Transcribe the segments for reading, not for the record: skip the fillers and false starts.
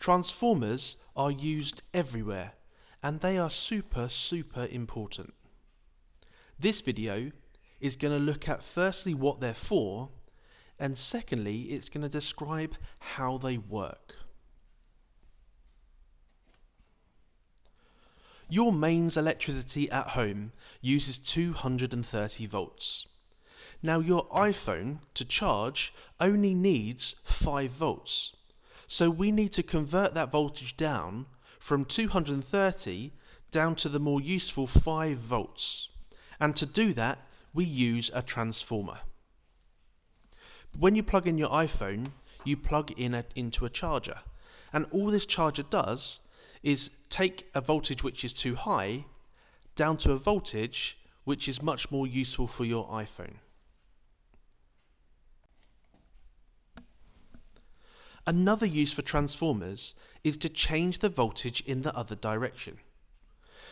Transformers are used everywhere and they are super important. This video is going to look at firstly what they're for, and secondly it's going to describe how they work. Your mains electricity at home uses 230 volts. Now your iPhone to charge only needs 5 volts. So we need to convert that voltage down from 230 down to the more useful 5 volts. And to do that, we use a transformer. When you plug in your iPhone, you plug into a charger. And all this charger does is take a voltage which is too high down to a voltage which is much more useful for your iPhone. Another use for transformers is to change the voltage in the other direction.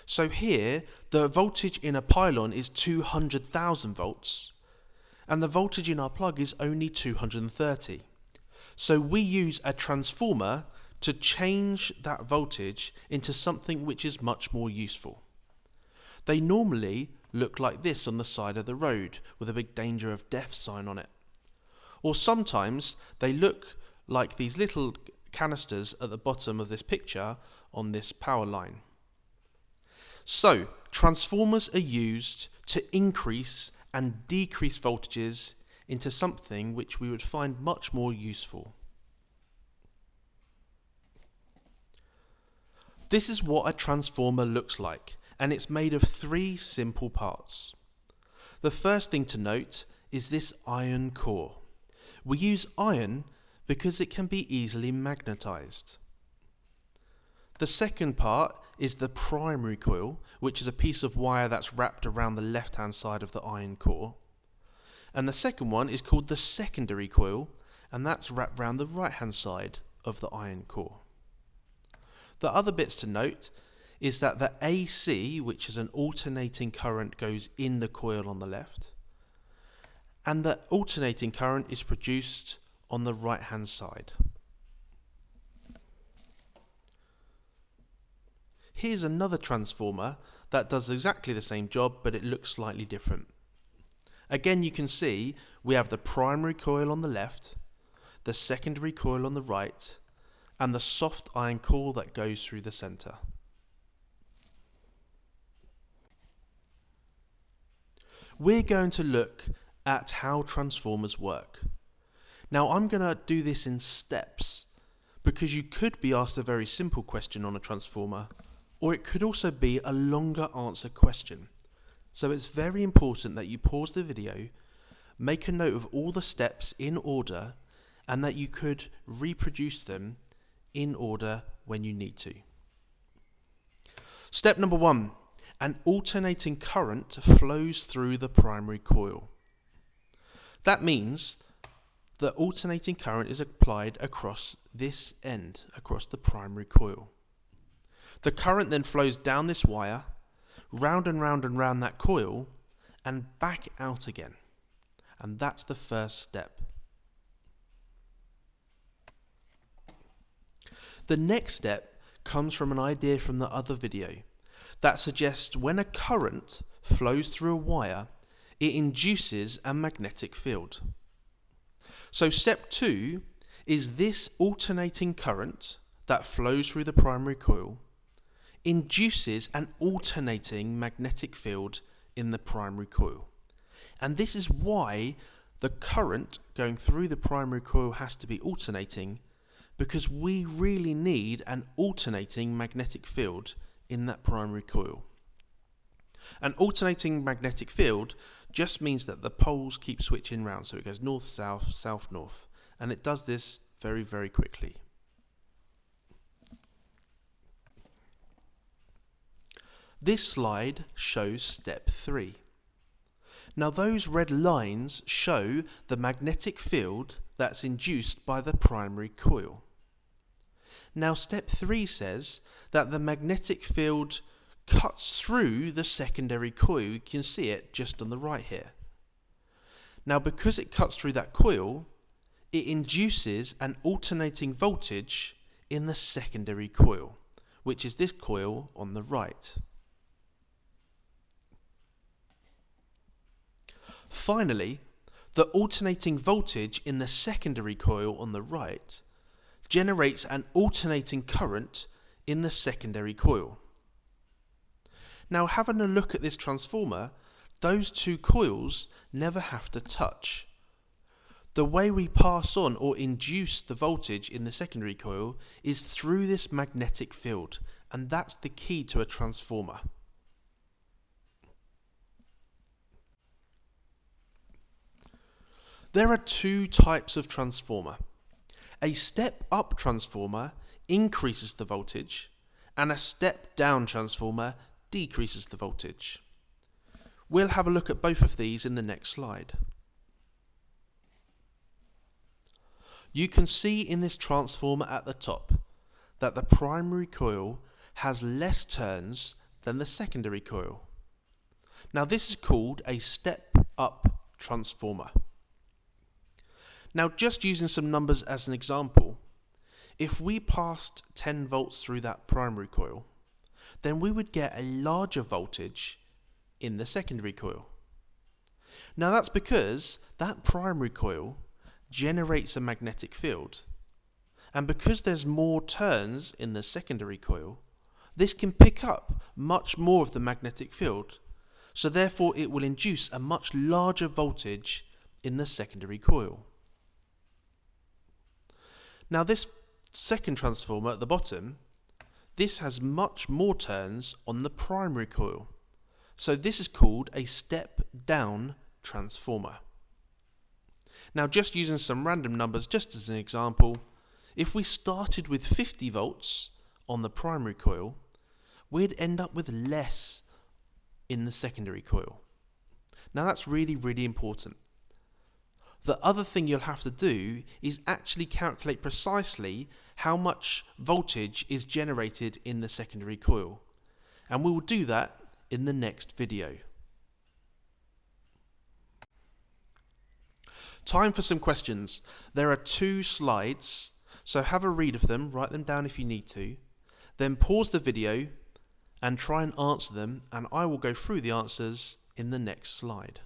So here, the voltage in a pylon is 200,000 volts, and the voltage in our plug is only 230. So we use a transformer to change that voltage into something which is much more useful. They normally look like this on the side of the road with a big danger of death sign on it. Or sometimes they look like these little canisters at the bottom of this picture on this power line. So, transformers are used to increase and decrease voltages into something which we would find much more useful. This is what a transformer looks like, and it's made of 3 simple parts. The first thing to note is this iron core. We use iron because it can be easily magnetized. The second part is the primary coil, which is a piece of wire that's wrapped around the left-hand side of the iron core. And the second one is called the secondary coil, and that's wrapped around the right-hand side of the iron core. The other bits to note is that the AC, which is an alternating current, goes in the coil on the left, and the alternating current is produced on the right hand side. Here's another transformer that does exactly the same job, but it looks slightly different. Again, you can see we have the primary coil on the left, the secondary coil on the right, and the soft iron core that goes through the center. We're going to look at how transformers work. Now I'm going to do this in steps because you could be asked a very simple question on a transformer, or it could also be a longer answer question. So it's very important that you pause the video, make a note of all the steps in order, and that you could reproduce them in order when you need to. Step number 1. An alternating current flows through the primary coil. That means the alternating current is applied across this end, across the primary coil. The current then flows down this wire, round and round and round that coil, and back out again. And that's the first step. The next step comes from an idea from the other video that suggests when a current flows through a wire, it induces a magnetic field. So step 2 is this alternating current that flows through the primary coil induces an alternating magnetic field in the primary coil. And this is why the current going through the primary coil has to be alternating, because we really need an alternating magnetic field in that primary coil. An alternating magnetic field just means that the poles keep switching round, so it goes north, south, south, north, and it does this very, very quickly. This slide shows step 3. Now those red lines show the magnetic field that's induced by the primary coil. Now step 3 says that the magnetic field cuts through the secondary coil. You can see it just on the right here. Now because it cuts through that coil, it induces an alternating voltage in the secondary coil, which is this coil on the right. Finally, the alternating voltage in the secondary coil on the right generates an alternating current in the secondary coil. Now, having a look at this transformer, those two coils never have to touch. The way we pass on or induce the voltage in the secondary coil is through this magnetic field, and that's the key to a transformer. There are two types of transformer. A step-up transformer increases the voltage, and a step-down transformer decreases the voltage. We'll have a look at both of these in the next slide. You can see in this transformer at the top that the primary coil has less turns than the secondary coil. Now this is called a step-up transformer. Now, just using some numbers as an example, if we passed 10 volts through that primary coil, then we would get a larger voltage in the secondary coil. Now that's because that primary coil generates a magnetic field, and because there's more turns in the secondary coil, this can pick up much more of the magnetic field, so therefore it will induce a much larger voltage in the secondary coil. Now this second transformer at the bottom, this has much more turns on the primary coil. So this is called a step-down transformer. Now just using some random numbers just as an example, if we started with 50 volts on the primary coil, we'd end up with less in the secondary coil. Now that's really, really important. The other thing you'll have to do is actually calculate precisely how much voltage is generated in the secondary coil. And we will do that in the next video. Time for some questions. There are 2 slides, so have a read of them, write them down if you need to, then pause the video and try and answer them, and I will go through the answers in the next slide.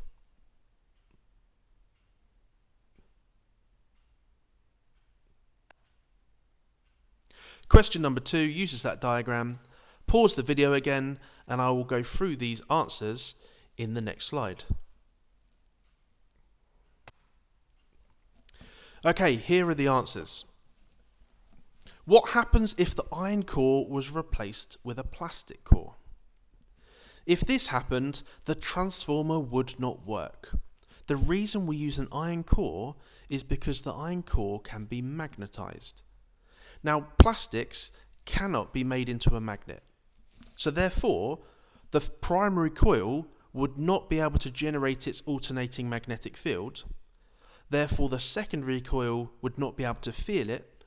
Question number 2 uses that diagram. Pause the video again and I will go through these answers in the next slide. Okay, here are the answers. What happens if the iron core was replaced with a plastic core? If this happened, the transformer would not work. The reason we use an iron core is because the iron core can be magnetized. Now, plastics cannot be made into a magnet. So therefore, the primary coil would not be able to generate its alternating magnetic field. Therefore, the secondary coil would not be able to feel it,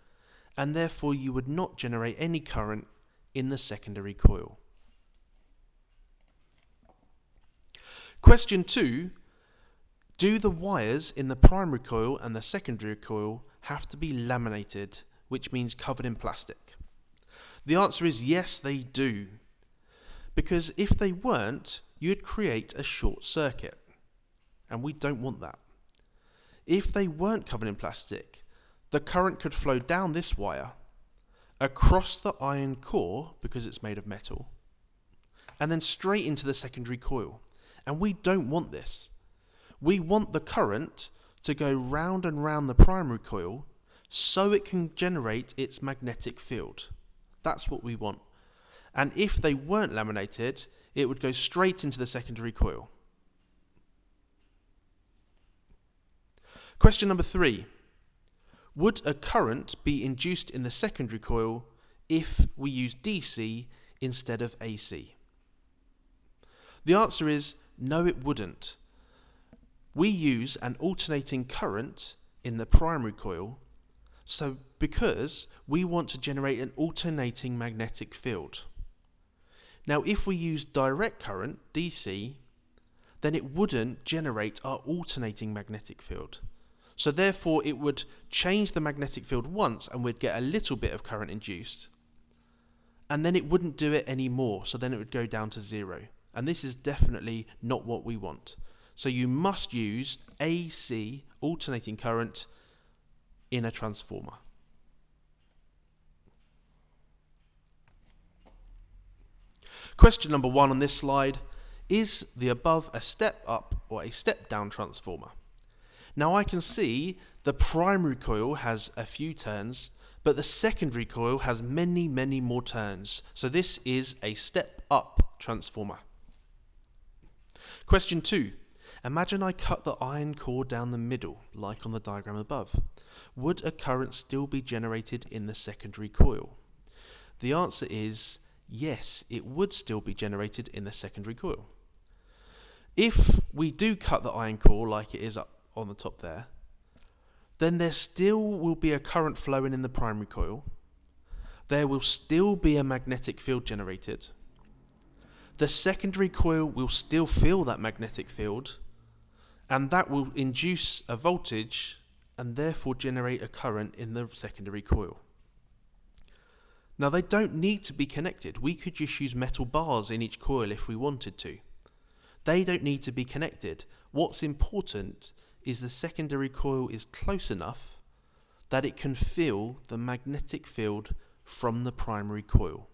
and therefore you would not generate any current in the secondary coil. Question 2. Do the wires in the primary coil and the secondary coil have to be laminated, which means covered in plastic? The answer is yes, they do. Because if they weren't, you'd create a short circuit. And we don't want that. If they weren't covered in plastic, the current could flow down this wire, across the iron core, because it's made of metal, and then straight into the secondary coil. And we don't want this. We want the current to go round and round the primary coil so it can generate its magnetic field. That's what we want. And if they weren't laminated, it would go straight into the secondary coil. Question number 3. Would a current be induced in the secondary coil if we use DC instead of AC? The answer is no, it wouldn't. We use an alternating current in the primary coil, so because we want to generate an alternating magnetic field. Now if we use direct current, DC, then it wouldn't generate our alternating magnetic field. So therefore it would change the magnetic field once and we'd get a little bit of current induced. And then it wouldn't do it anymore, so then it would go down to 0. And this is definitely not what we want. So you must use AC, alternating current, in a transformer. Question number 1 on this slide: is the above a step up or a step down transformer? Now I can see the primary coil has a few turns, but the secondary coil has many more turns. So this is a step up transformer. Question 2. Imagine I cut the iron core down the middle, like on the diagram above. Would a current still be generated in the secondary coil? The answer is yes, it would still be generated in the secondary coil. If we do cut the iron core like it is up on the top there, then there still will be a current flowing in the primary coil. There will still be a magnetic field generated. The secondary coil will still feel that magnetic field, and that will induce a voltage and therefore generate a current in the secondary coil. Now they don't need to be connected. We could just use metal bars in each coil if we wanted to. They don't need to be connected. What's important is the secondary coil is close enough that it can feel the magnetic field from the primary coil.